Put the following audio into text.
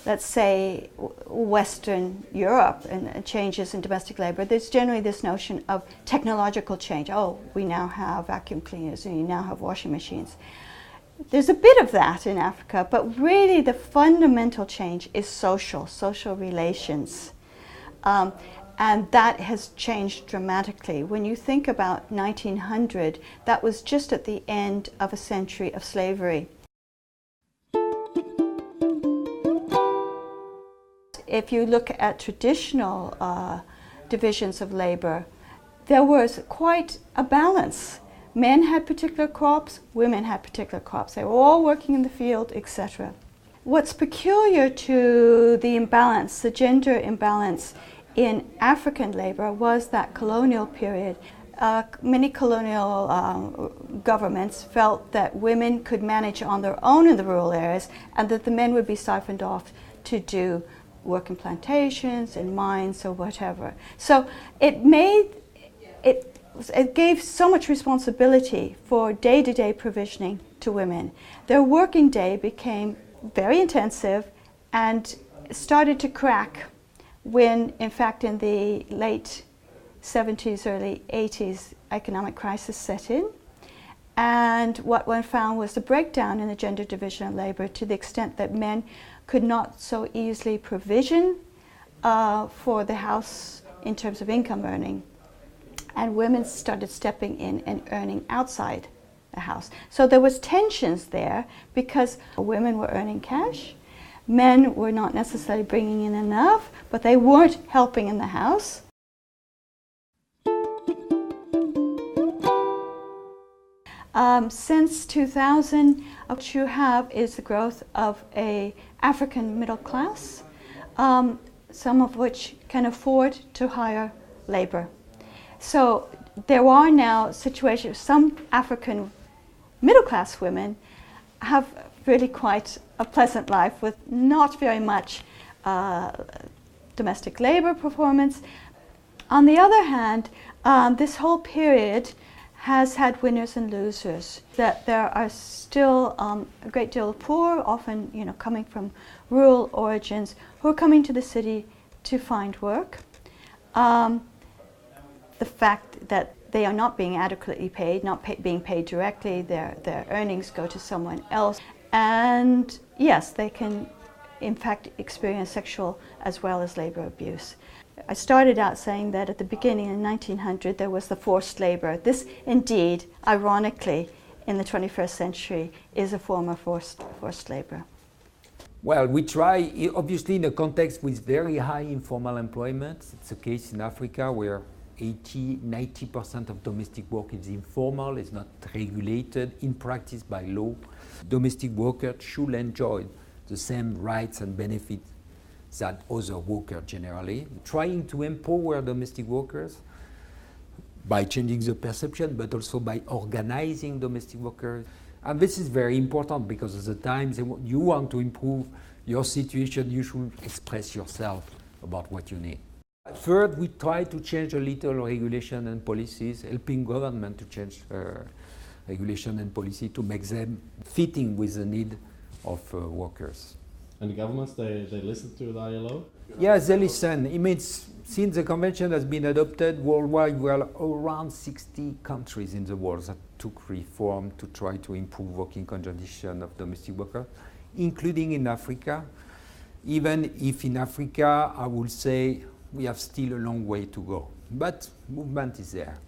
let's say, Western Europe and changes in domestic labor, there's generally this notion of technological change. Oh, we now have vacuum cleaners and we now have washing machines. There's a bit of that in Africa, but really the fundamental change is social relations. And that has changed dramatically. When you think about 1900, that was just at the end of a century of slavery. If you look at traditional divisions of labor, there was quite a balance. Men had particular crops, women had particular crops. They were all working in the field, etc. What's peculiar to the imbalance, the gender imbalance in African labor, was that colonial period. Many colonial governments felt that women could manage on their own in the rural areas and that the men would be siphoned off to do work in plantations, in mines, or whatever. So it gave so much responsibility for day-to-day provisioning to women. Their working day became very intensive and started to crack when, in fact, in the late 70s, early 80s, economic crisis set in. And what one found was the breakdown in the gender division of labor, to the extent that men could not so easily provision for the house in terms of income earning. And women started stepping in and earning outside the house. So there was tensions there because women were earning cash. Men were not necessarily bringing in enough, but they weren't helping in the house. Since 2000, what you have is the growth of an African middle class, some of which can afford to hire labor. So there are now situations, some African middle class women have really quite a pleasant life with not very much domestic labor performance. On the other hand, this whole period has had winners and losers, that there are still a great deal of poor, often coming from rural origins, who are coming to the city to find work. The fact that they are not being adequately paid, being paid directly, their earnings go to someone else. And yes, they can in fact experience sexual as well as labor abuse. I started out saying that at the beginning in 1900 there was the forced labor. This indeed, ironically, in the 21st century is a form of forced labor. Well, we try, obviously in a context with very high informal employment. It's the case in Africa where 80–90% of domestic work is informal, is not regulated in practice by law. Domestic workers should enjoy the same rights and benefits that other workers generally. Trying to empower domestic workers by changing the perception, but also by organizing domestic workers. And this is very important because at the time you want to improve your situation, you should express yourself about what you need. Third, we try to change a little regulation and policies, helping government to change regulation and policy to make them fitting with the need of workers. And the governments, they listen to the ILO? Yes, they listen. It means since the convention has been adopted worldwide, we are around 60 countries in the world that took reform to try to improve working conditions of domestic workers, including in Africa. Even if in Africa, I would say we have still a long way to go, but movement is there.